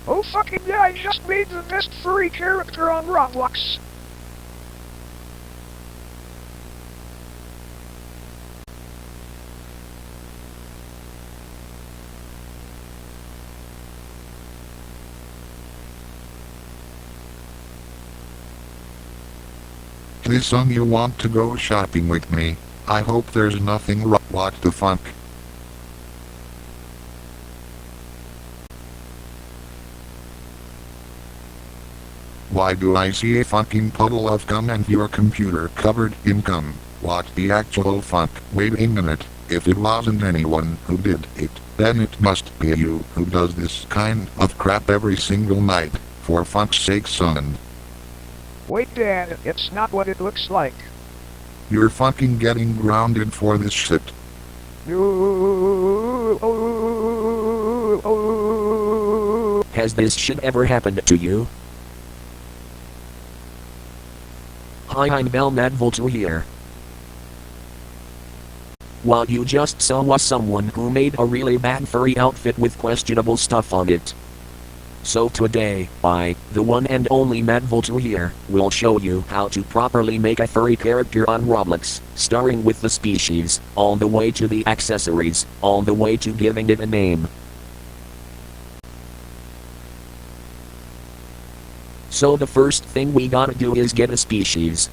Oh fucking yeah, I just made the best furry character on Roblox. This song you want to go shopping with me? I hope there's nothing wrong. What the fuck? Why do I see a fucking puddle of gum and your computer covered in gum? What the actual fuck? Wait a minute. If it wasn't anyone who did it, then it must be you who does this kind of crap every single night. For fuck's sake, son. Wait, Dad, it's not what it looks like. You're fucking getting grounded for this shit. Has this shit ever happened to you? Hi, I'm MADVAL2 here. What you just saw was someone who made a really bad furry outfit with questionable stuff on it. So today, I, the one and only MADVAL2 here, will show you how to properly make a furry character on Roblox, starting with the species, all the way to the accessories, all the way to giving it a name. So the first thing we gotta do is get a species.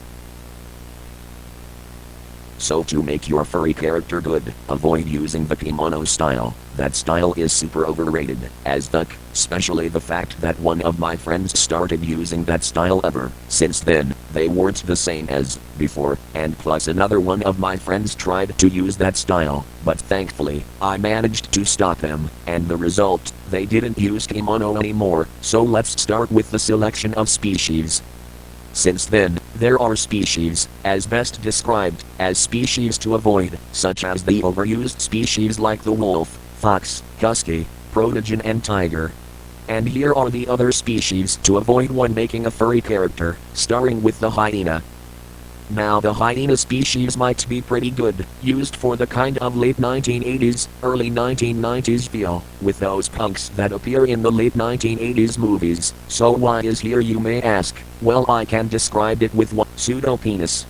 So to make your furry character good, avoid using the kimono style. That style is super overrated, as fuck, especially the fact that one of my friends started using that style ever since then, they weren't the same as before, and plus another one of my friends tried to use that style, but thankfully, I managed to stop them, and the result, they didn't use kimono anymore, so let's start with the selection of species. Since then, there are species, as best described, as species to avoid, such as the overused species like the wolf, fox, husky, protogyn and tiger. And here are the other species to avoid when making a furry character, starting with the hyena. Now the hyena species might be pretty good, used for the kind of late 1980s, early 1990s feel, with those punks that appear in the late 1980s movies. So why is here, you may ask? Well, I can describe it with one: pseudo-penis.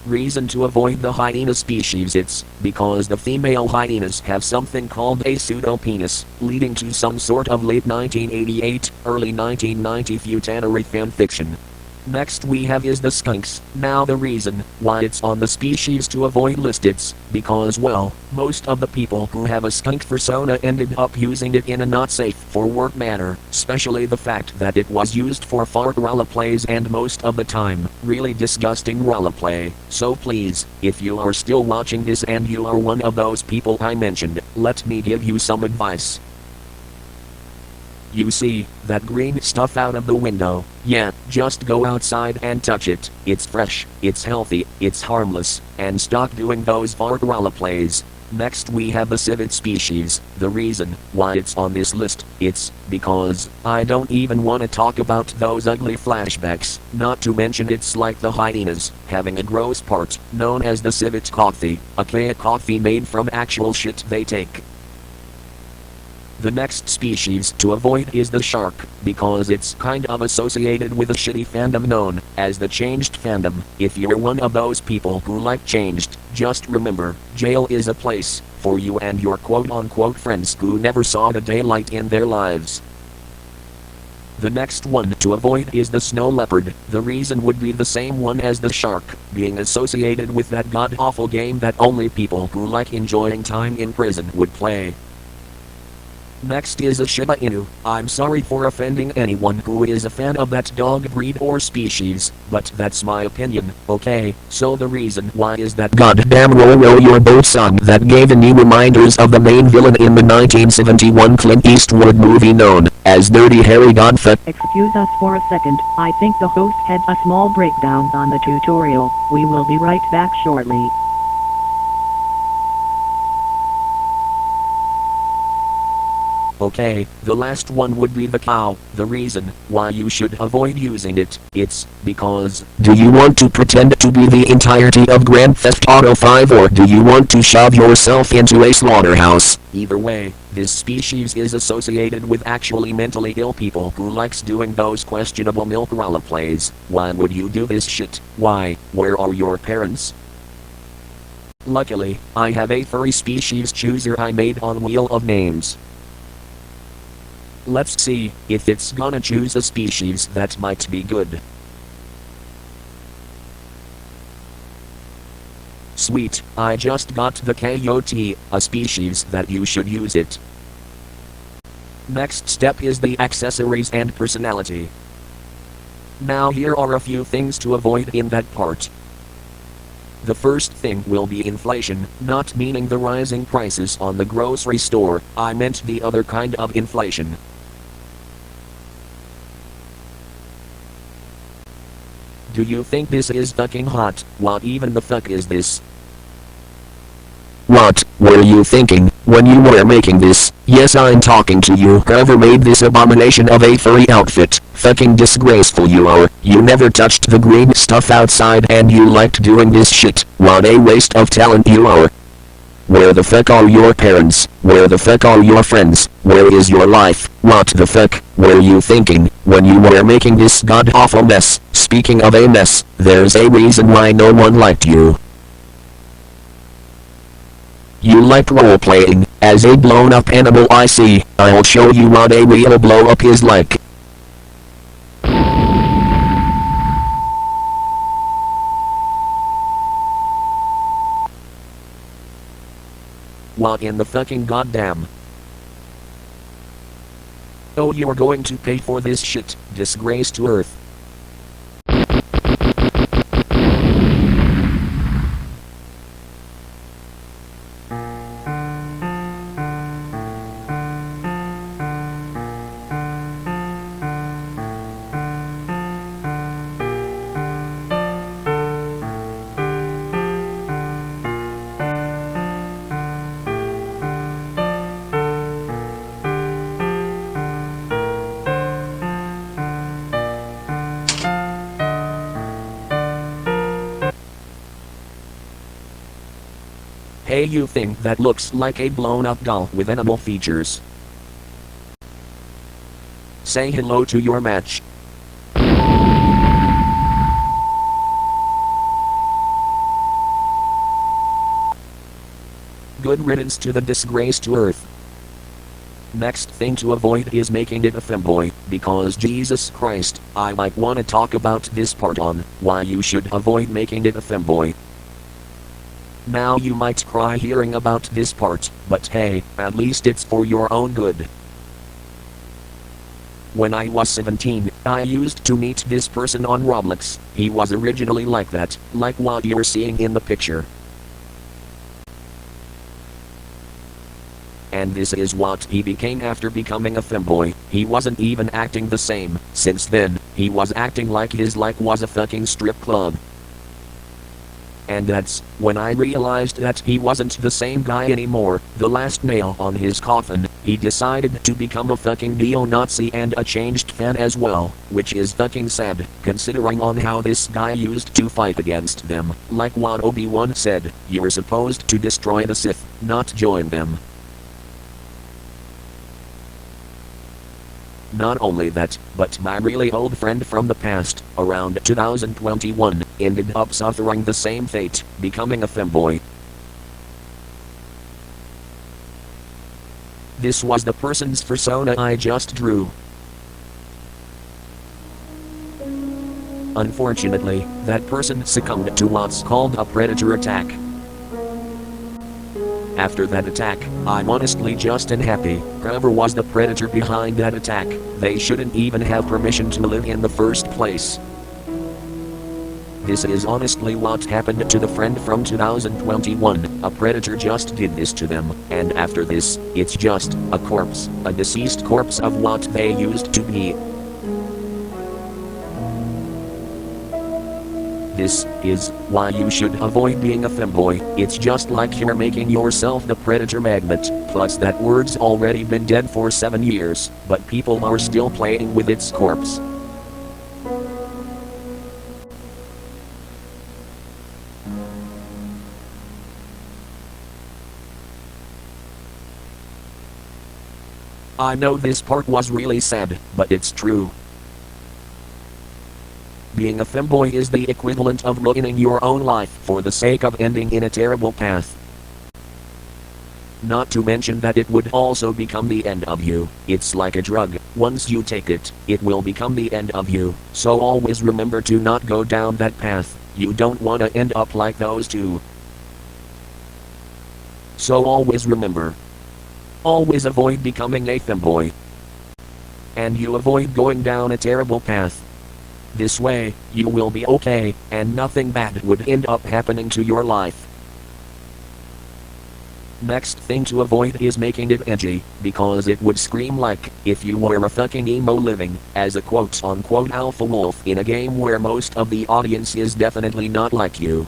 Reason to avoid the hyena species: it's because the female hyenas have something called a pseudo-penis, leading to some sort of late 1988, early 1990 futanary fanfiction. Next we have is the skunks. Now the reason why it's on the species to avoid list it's because, well, most of the people who have a skunk persona ended up using it in a not safe for work manner, especially the fact that it was used for fart roleplays and most of the time, really disgusting roleplay. So please, if you are still watching this and you are one of those people I mentioned, let me give you some advice. You see that green stuff out of the window? Yeah, just go outside and touch it. It's fresh, it's healthy, it's harmless, and stop doing those fart roleplays. Next we have the civet species. The reason why it's on this list, it's because I don't even want to talk about those ugly flashbacks, not to mention it's like the hyenas having a gross part known as the civet coffee, a coffee made from actual shit they take. The next species to avoid is the shark, because it's kind of associated with a shitty fandom known as the changed fandom. If you're one of those people who like changed, just remember, jail is a place for you and your quote-unquote friends who never saw the daylight in their lives. The next one to avoid is the snow leopard. The reason would be the same one as the shark, being associated with that god-awful game that only people who like enjoying time in prison would play. Next is a Shiba Inu. I'm sorry for offending anyone who is a fan of that dog breed or species, but that's my opinion, okay? So the reason why is that goddamn Row Your Boat song that gave any reminders of the main villain in the 1971 Clint Eastwood movie known as Dirty Harry Godfuck. Excuse us for a second, I think the host had a small breakdown on the tutorial. We will be right back shortly. Okay, the last one would be the cow. The reason why you should avoid using it, it's because, do you want to pretend to be the entirety of Grand Theft Auto 5 or do you want to shove yourself into a slaughterhouse? Either way, This species is associated with actually mentally ill people who likes doing those questionable milk role plays. Why would you do this shit? Why? Where are your parents? Luckily, I have a furry species chooser I made on Wheel of Names. Let's see if it's gonna choose a species that might be good. Sweet, I just got the coyote, a species that you should use it. Next step is the accessories and personality. Now here are a few things to avoid in that part. The first thing will be inflation, not meaning the rising prices on the grocery store, I meant the other kind of inflation. Do you think this is fucking hot? What even the fuck is this? What were you thinking when you were making this? Yes, I'm talking to you. Whoever made this abomination of a furry outfit. Fucking disgraceful you are. You never touched the green stuff outside and you liked doing this shit. What a waste of talent you are. Where the fuck are your parents? Where the fuck are your friends? Where is your life? What the fuck were you thinking when you were making this god-awful mess? Speaking of a mess, there's a reason why no one liked you. You liked role-playing as a blown-up animal. I see. I'll show you what a real blow-up is like. What in the fucking goddamn? Oh, you're going to pay for this shit. Disgrace to Earth. Hey, you thing that looks like a blown-up doll with animal features. Say hello to your match. Good riddance to the disgrace to Earth. Next thing to avoid is making it a femboy, because Jesus Christ, I might wanna talk about this part on why you should avoid making it a femboy. Now you might cry hearing about this part, but hey, at least it's for your own good. When I was 17, I used to meet this person on Roblox. He was originally like that, like what you're seeing in the picture. And this is what he became after becoming a femboy. He wasn't even acting the same. Since then, he was acting like his life was a fucking strip club. And that's when I realized that he wasn't the same guy anymore. The last nail on his coffin, he decided to become a fucking neo-Nazi and a changed fan as well, which is fucking sad, considering on how this guy used to fight against them. Like what Obi-Wan said, you're supposed to destroy the Sith, not join them. Not only that, but my really old friend from the past, around 2021, ended up suffering the same fate, becoming a femboy. This was the person's persona I just drew. Unfortunately, that person succumbed to what's called a predator attack. After that attack, I'm honestly just unhappy. Whoever was the predator behind that attack, they shouldn't even have permission to live in the first place. This is honestly what happened to the friend from 2021. A predator just did this to them, and after this, it's just a corpse, a deceased corpse of what they used to be. This is why you should avoid being a femboy. It's just like you're making yourself the predator magnet. Plus that word's already been dead for 7 years, but people are still playing with its corpse. I know this part was really sad, but it's true. Being a femboy is the equivalent of ruining your own life for the sake of ending in a terrible path. Not to mention that it would also become the end of you. It's like a drug. Once you take it, it will become the end of you. So always remember to not go down that path. You don't want to end up like those two. So always remember. Always avoid becoming a femboy. And you avoid going down a terrible path. This way, you will be okay, and nothing bad would end up happening to your life. Next thing to avoid is making it edgy, because it would scream like if you were a fucking emo living as a quote-unquote alpha wolf in a game where most of the audience is definitely not like you.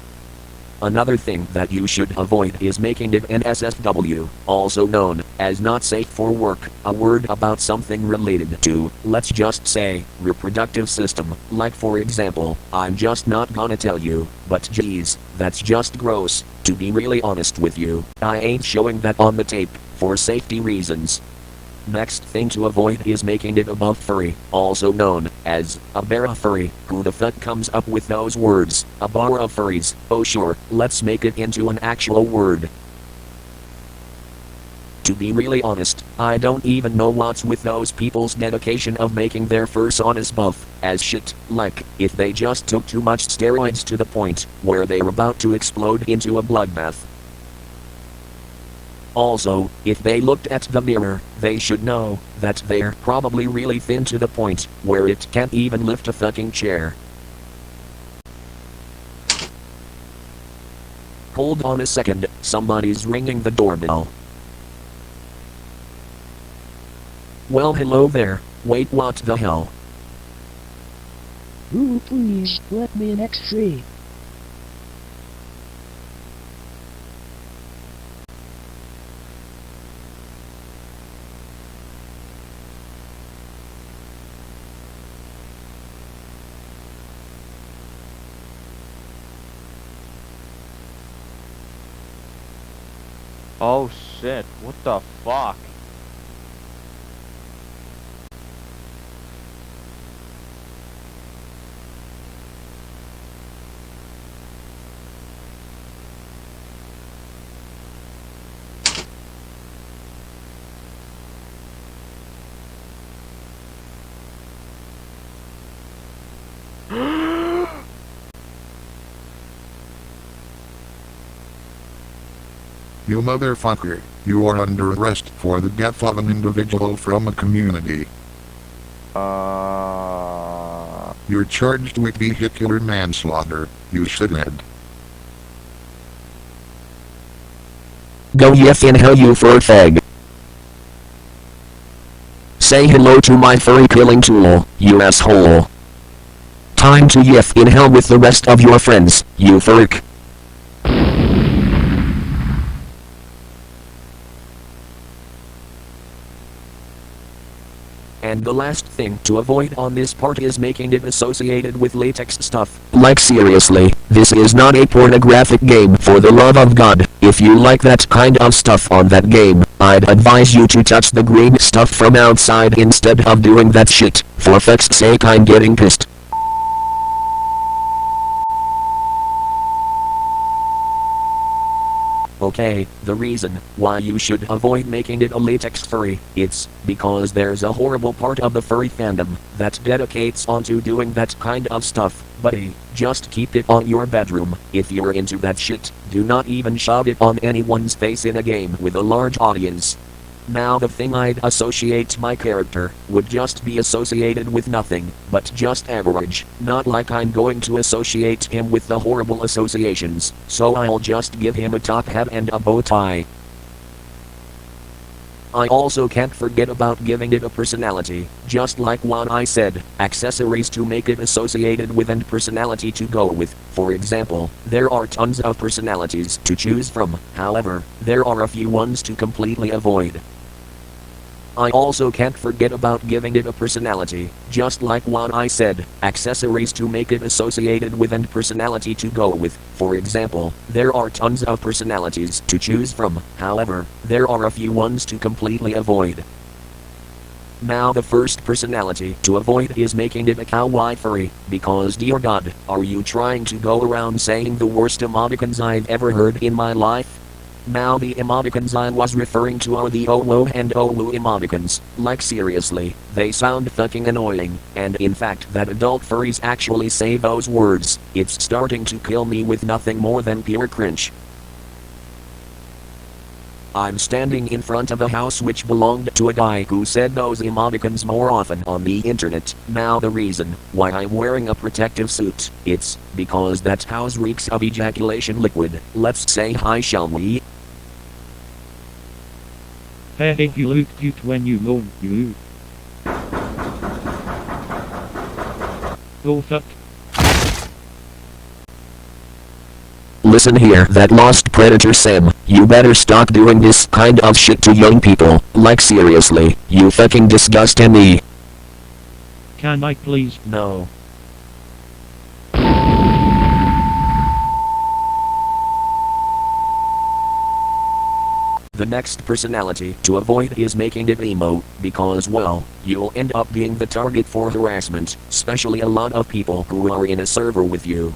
Another thing that you should avoid is making it NSFW, also known as not safe for work, a word about something related to, let's just say, reproductive system. Like for example, I'm just not gonna tell you, but geez, that's just gross. To be really honest with you, I ain't showing that on the tape, for safety reasons. Next thing to avoid is making it above furry, also known as a bear of furry. Who the fuck comes up with those words? A bar of furries. Oh sure, let's make it into an actual word. To be really honest, I don't even know what's with those people's dedication of making their fursonas buff as shit, like if they just took too much steroids to the point where they're about to explode into a bloodbath. Also, if they looked at the mirror, they should know that they're probably really thin to the point where it can't even lift a fucking chair. Hold on a second, somebody's ringing the doorbell. Well, hello there. Wait, what the hell? Ooh, please, let me an X3. Oh shit, what the fuck? You motherfucker, you are under arrest for the death of an individual from a community. You're charged with vehicular manslaughter, you shithead. Go yef in hell, you fur fag. Say hello to my furry killing tool, you asshole. Time to yef in hell with the rest of your friends, you furk. And the last thing to avoid on this part is making it associated with latex stuff. Like seriously, this is not a pornographic game, for the love of God. If you like that kind of stuff on that game, I'd advise you to touch the green stuff from outside instead of doing that shit. For fuck's sake, I'm getting pissed. Okay, the reason why you should avoid making it a latex furry, it's because there's a horrible part of the furry fandom that dedicates onto doing that kind of stuff. Buddy, just keep it on your bedroom. If you're into that shit, do not even shove it on anyone's face in a game with a large audience. Now the thing I'd associate my character would just be associated with nothing, but just average. Not like I'm going to associate him with the horrible associations, so I'll just give him a top hat and a bow tie. I also can't forget about giving it a personality, just like what I said, accessories to make it associated with and personality to go with. For example, there are tons of personalities to choose from, however, there are a few ones to completely avoid. I also can't forget about giving it a personality, just like what I said, accessories to make it associated with and personality to go with. For example, there are tons of personalities to choose from, however, there are a few ones to completely avoid. Now the first personality to avoid is making it a kawaii furry, because dear god, are you trying to go around saying the worst emoticons I've ever heard in my life? Now the emoticons I was referring to are the OWO and OWU emoticons, like seriously, they sound fucking annoying, and in fact that adult furries actually say those words, it's starting to kill me with nothing more than pure cringe. I'm standing in front of a house which belonged to a guy who said those emoticons more often on the internet. Now the reason why I'm wearing a protective suit, it's because that house reeks of ejaculation liquid. Let's say hi, shall we? Hey, you look cute when you moan, you. Oh fuck. Listen here, that lost predator Sam, you better stop doing this kind of shit to young people, like seriously, you fucking disgust me. Can I please? No. The next personality to avoid is making it emo, because well, you'll end up being the target for harassment, especially a lot of people who are in a server with you.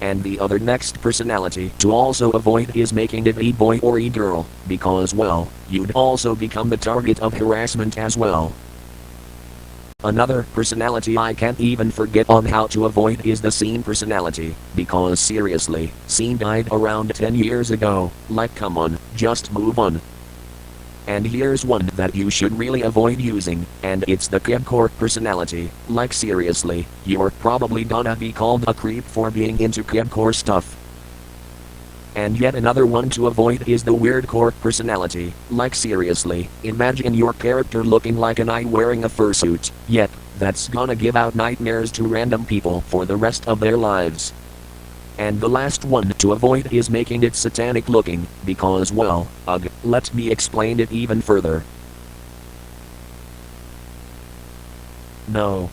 And the other next personality to also avoid is making it a boy or a girl, because well, you'd also become the target of harassment as well. Another personality I can't even forget on how to avoid is the scene personality, because seriously, scene died around 10 years ago, like come on, just move on. And here's one that you should really avoid using, and it's the creepcore personality, like seriously, you're probably gonna be called a creep for being into creepcore stuff. And yet another one to avoid is the weirdcore personality, like seriously, imagine your character looking like an eye wearing a fursuit, yep, that's gonna give out nightmares to random people for the rest of their lives. And the last one to avoid is making it satanic looking, because well, let me explain it even further. No.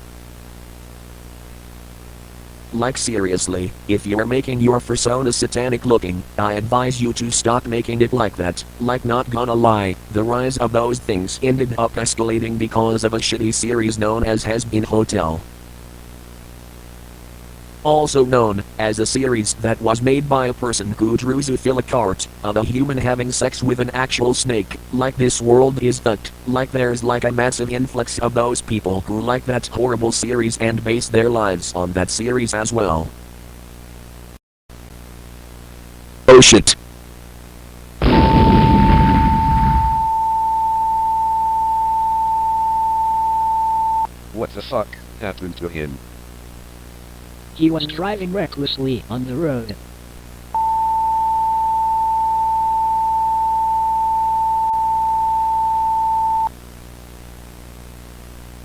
Like seriously, if you're making your persona satanic looking, I advise you to stop making it like that. Like not gonna lie, the rise of those things ended up escalating because of a shitty series known as Has Been Hotel. Also known as a series that was made by a person who drew zoophilic art of a human having sex with an actual snake. Like this world is fucked, like there's like a massive influx of those people who like that horrible series and base their lives on that series as well. Oh shit. What the fuck happened to him? He was driving recklessly on the road.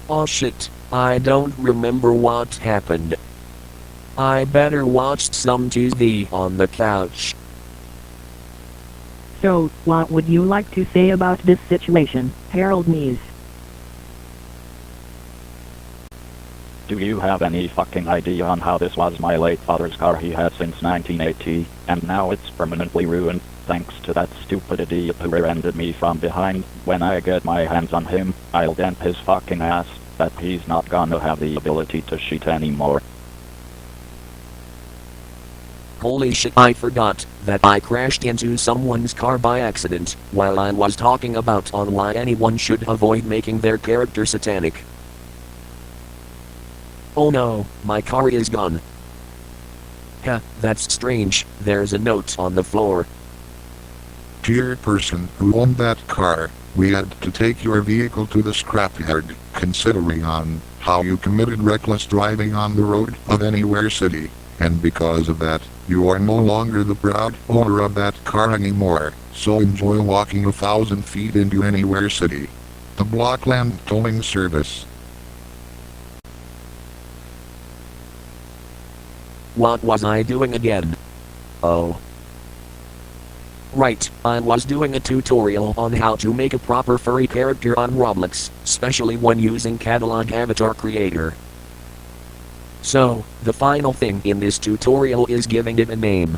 Oh shit, I don't remember what happened. I better watch some TV on the couch. So, what would you like to say about this situation, Harold Mees? Do you have any fucking idea on how this was my late father's car he had since 1980, and now it's permanently ruined, thanks to that stupid idiot who rear-ended me from behind? When I get my hands on him, I'll dent his fucking ass, that he's not gonna have the ability to shit anymore. Holy shit, I forgot that I crashed into someone's car by accident while I was talking about on why anyone should avoid making their character satanic. Oh no, my car is gone. Huh, that's strange, there's a note on the floor. Dear person who owned that car, we had to take your vehicle to the scrapyard, considering on how you committed reckless driving on the road of Anywhere City, and because of that, you are no longer the proud owner of that car anymore, so enjoy walking 1,000 feet into Anywhere City. The Blockland towing service. What was I doing again? Oh. Right, I was doing a tutorial on how to make a proper furry character on Roblox, especially when using Catalog Avatar Creator. So, the final thing in this tutorial is giving it a name.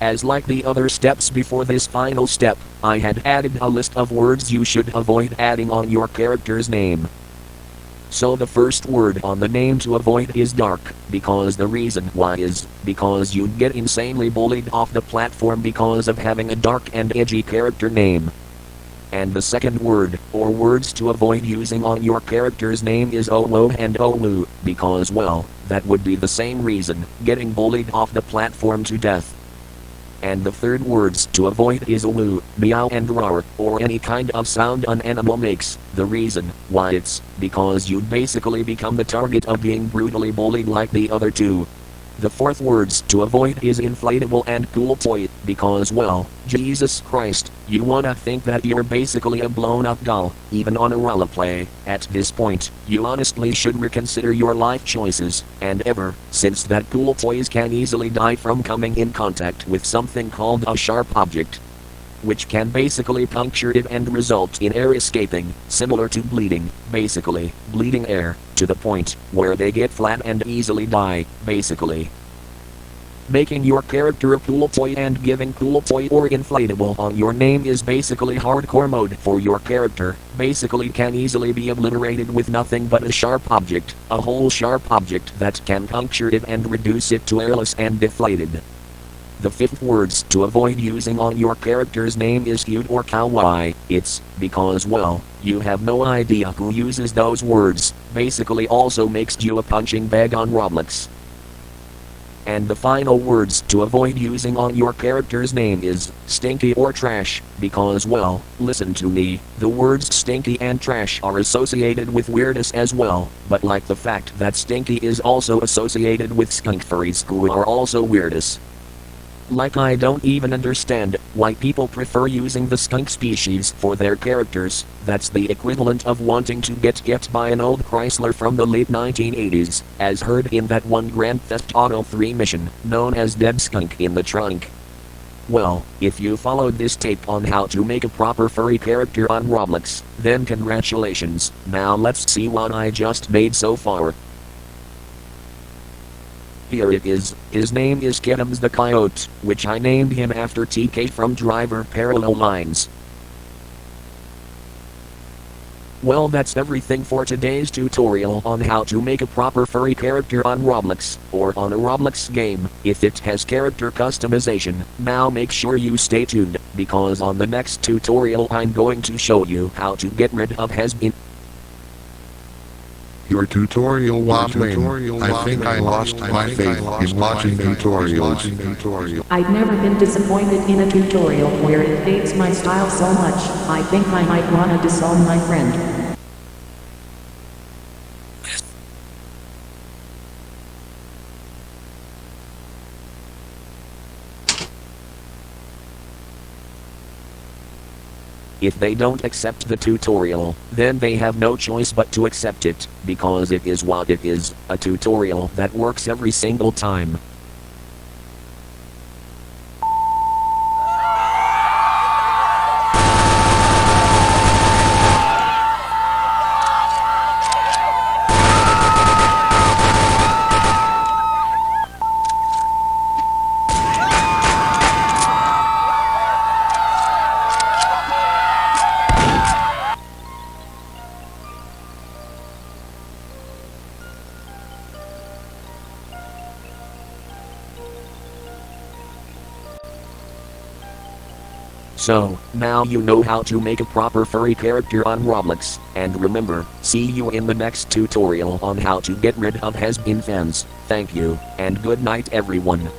As like the other steps before this final step, I had added a list of words you should avoid adding on your character's name. So the first word on the name to avoid is dark, because the reason why is because you'd get insanely bullied off the platform because of having a dark and edgy character name. And the second word, or words to avoid using on your character's name is Olo and Olu, because well, that would be the same reason, getting bullied off the platform to death. And the third words to avoid is Ulu, meow and roar, or any kind of sound an animal makes. The reason why it's because you'd basically become the target of being brutally bullied like the other two. The fourth words to avoid is inflatable and cool toy, because well, Jesus Christ, you wanna think that you're basically a blown up doll, even on a roleplay. At this point, you honestly should reconsider your life choices, and ever, since that cool toys can easily die from coming in contact with something called a sharp object, which can basically puncture it and result in air escaping, similar to bleeding, basically, bleeding air, to the point where they get flat and easily die, basically. Making your character a cool toy and giving cool toy or inflatable on your name is basically hardcore mode for your character, basically can easily be obliterated with nothing but a sharp object, a whole sharp object that can puncture it and reduce it to airless and deflated. The fifth words to avoid using on your character's name is cute or kawaii. It's because well, you have no idea who uses those words, basically also makes you a punching bag on Roblox. And the final words to avoid using on your character's name is stinky or trash, because well, listen to me, the words stinky and trash are associated with weirdness as well, but like the fact that stinky is also associated with skunk furries who are also weirdness. Like I don't even understand why people prefer using the skunk species for their characters. That's the equivalent of wanting to get by an old Chrysler from the late 1980s, as heard in that one Grand Theft Auto 3 mission, known as Dead Skunk in the Trunk. Well, if you followed this tape on how to make a proper furry character on Roblox, then congratulations. Now let's see what I just made so far. Here it is. His name is Kittums the Coyote, which I named him after TK from Driver Parallel Lines. Well, that's everything for today's tutorial on how to make a proper furry character on Roblox, or on a Roblox game, if it has character customization. Now make sure you stay tuned, because on the next tutorial I'm going to show you how to get rid of has-been. Your tutorial was lame. I think I lost my faith in watching tutorials. I've never been disappointed in a tutorial where it fits my style so much. I think I might wanna disown my friend. If they don't accept the tutorial, then they have no choice but to accept it, because it is what it is, a tutorial that works every single time. So, now you know how to make a proper furry character on Roblox, and remember, see you in the next tutorial on how to get rid of has-been fans. Thank you, and good night everyone.